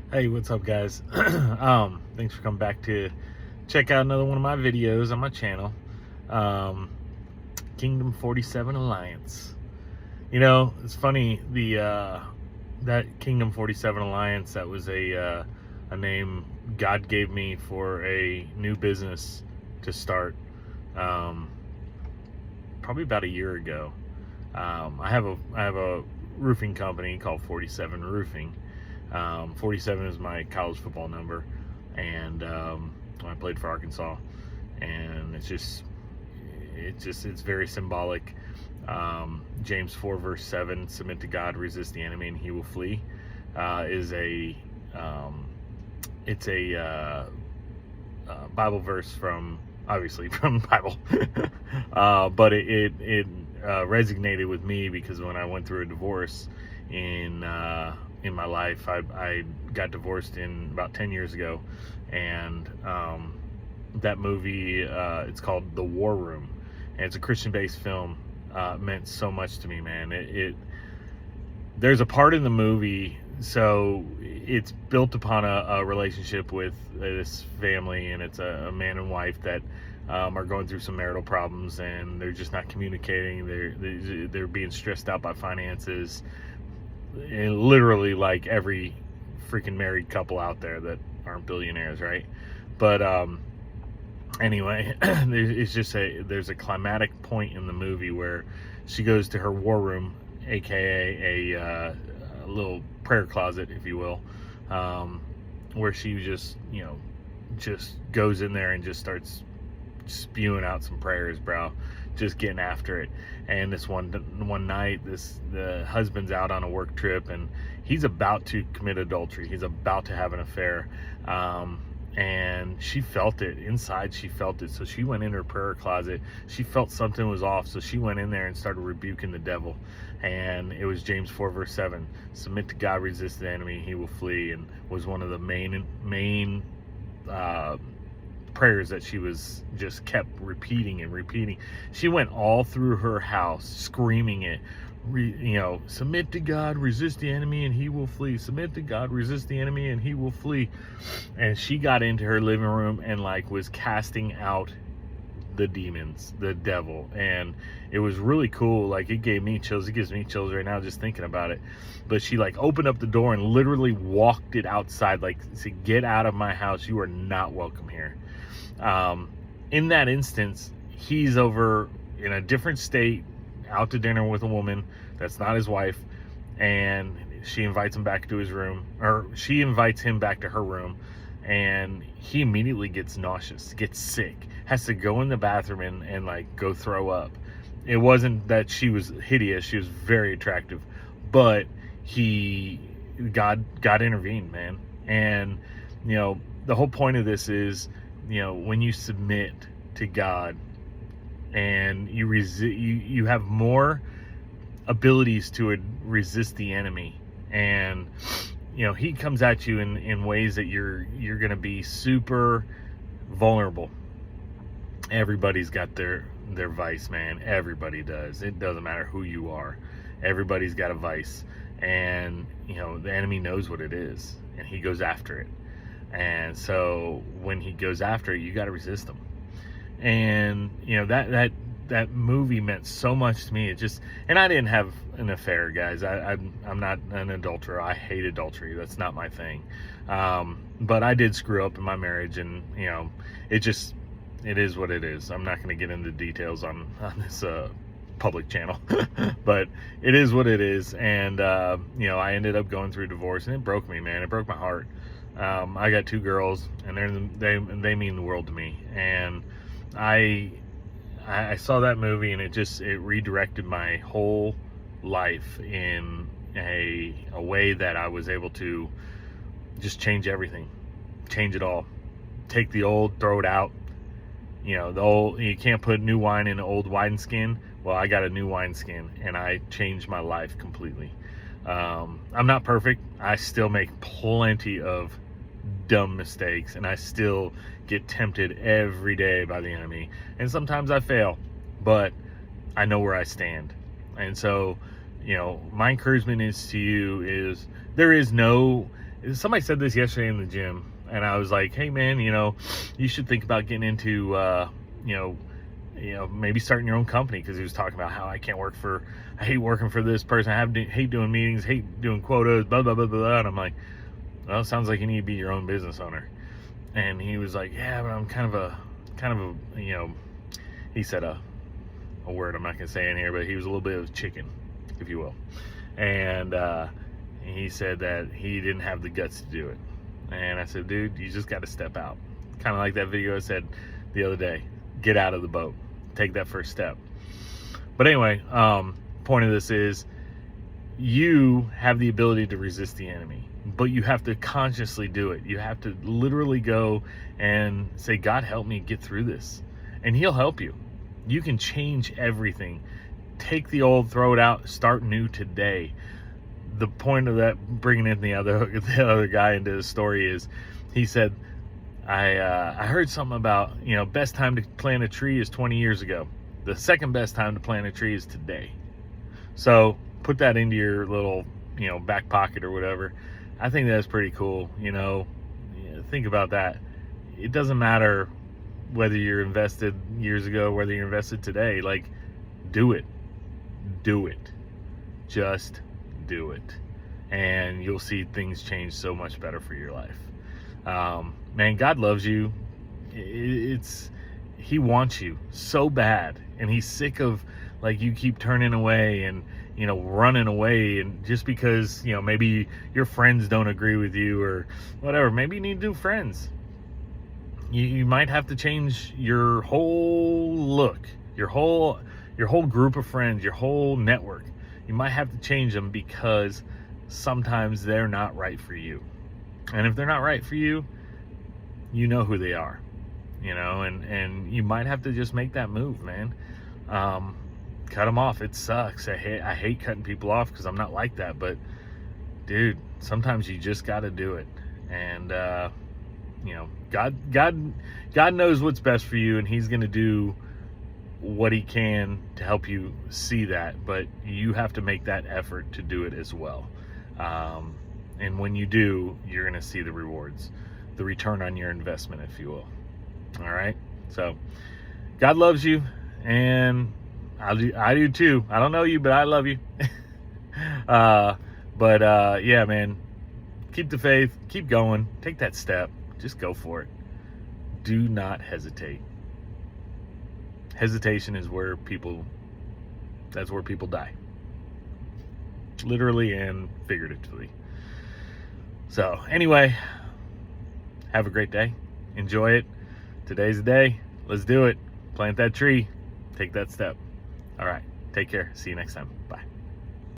Hey, what's up, guys? Thanks for coming back to check out another one of my videos on my channel. Um, Kingdom 47 Alliance. You know, it's funny, that Kingdom 47 Alliance, that was a name God gave me for a new business to start. Um, Probably about a year ago. I have a roofing company called 47 Roofing. 47 is my college football number, and I played for Arkansas, and it's very symbolic. James 4 verse 7, submit to God, resist the enemy, and he will flee. Is a it's a Bible verse from, obviously, from the Bible. But it resonated with me because when I went through a divorce in my life, I got divorced in about 10 years ago, and that movie, it's called The War Room, and it's a Christian-based film. Meant so much to me, man. There's a part in the movie, so it's built upon a relationship with this family, and it's a man and wife that are going through some marital problems, and they're just not communicating. They're being stressed out by finances, and literally like every freaking married couple out there that aren't billionaires, right? But anyway, there's a climatic point in the movie where she goes to her war room, aka a little prayer closet, if you will, where she just goes in there and just starts spewing out some prayers, bro, just getting after it. And this one night, the husband's out on a work trip, and he's about to commit adultery. He's about to have an affair. And she felt it inside. She felt it. So she went in her prayer closet. She felt something was off. So she went in there and started rebuking the devil. And it was James 4 verse 7. Submit to God, resist the enemy, he will flee. And was one of the main prayers that she was just kept repeating and repeating. She went all through her house screaming it. Submit to God, resist the enemy, and he will flee. Submit to God, resist the enemy, and he will flee. And she got into her living room and was casting out the demons, the devil. And it was really cool. It gave me chills. It gives me chills right now just thinking about it. But she opened up the door and literally walked it outside, said, get out of my house. You are not welcome here. In that instance, he's over in a different state, out to dinner with a woman that's not his wife, and she invites him back to his room, or she invites him back to her room, and he immediately gets nauseous, gets sick, has to go in the bathroom and go throw up. It wasn't that she was hideous, she was very attractive, but God intervened, man. And the whole point of this is, when you submit to God and you have more abilities to resist the enemy, and he comes at you in ways that you're going to be super vulnerable. Everybody's got their vice, man. Everybody does. It doesn't matter who you are. Everybody's got a vice, and the enemy knows what it is, and he goes after it. And so when he goes after it, you got to resist him. And that movie meant so much to me. And I didn't have an affair, guys. I'm not an adulterer. I hate adultery. That's not my thing. But I did screw up in my marriage, and it is what it is. I'm not going to get into details on this public channel, but it is what it is. And I ended up going through a divorce, and it broke me, man. It broke my heart. I got 2 girls, and they mean the world to me. And I saw that movie, and it redirected my whole life in a way that I was able to just change everything, change it all, take the old, throw it out. You can't put new wine in an old wineskin. Well, I got a new wineskin, and I changed my life completely. I'm not perfect. I still make plenty of dumb mistakes, and I still get tempted every day by the enemy, and sometimes I fail, but I know where I stand. And so my encouragement is to you is there is no somebody said this yesterday in the gym, and I was like, hey man, you should think about getting into maybe starting your own company, because he was talking about how I hate working for this person, hate doing meetings, hate doing quotas, blah blah blah blah. And I'm like, well, it sounds like you need to be your own business owner. And he was like, yeah, but I'm kind of a he said a word I'm not gonna say in here, but he was a little bit of a chicken, if you will. And he said that he didn't have the guts to do it. And I said, dude, you just got to step out. Kind of like that video I said the other day, get out of the boat, take that first step. But anyway, point of this is, you have the ability to resist the enemy, but you have to consciously do it. You have to literally go and say, God, help me get through this. And he'll help you. You can change everything. Take the old, throw it out, start new today. The point of that, bringing in the other guy into the story, is he said, I heard something about, best time to plant a tree is 20 years ago. The second best time to plant a tree is today. So put that into your little, back pocket or whatever. I think that's pretty cool. Think about that. It doesn't matter whether you're invested years ago, whether you're invested today. Like, do it. Just do it, and you'll see things change so much better for your life. Man, God loves you. He wants you so bad, and he's sick of you keep turning away and running away, and just because maybe your friends don't agree with you or whatever. Maybe you need new friends. You might have to change your whole look, your whole group of friends, your whole network. You might have to change them, because sometimes they're not right for you. And if they're not right for you, you know who they are, and you might have to just make that move, man. Cut them off. It sucks. I hate cutting people off, because I'm not like that. But dude, sometimes you just got to do it. And, God knows what's best for you, and he's going to do what he can to help you see that, but you have to make that effort to do it as well. And when you do, you're going to see the rewards, the return on your investment, if you will. All right. So God loves you, and I do too. I don't know you, but I love you. Yeah, man, keep the faith, keep going, take that step, just go for it. Do not hesitate. Hesitation is that's where people die. Literally and figuratively. So anyway, have a great day. Enjoy it. Today's the day. Let's do it. Plant that tree. Take that step. All right. Take care. See you next time. Bye.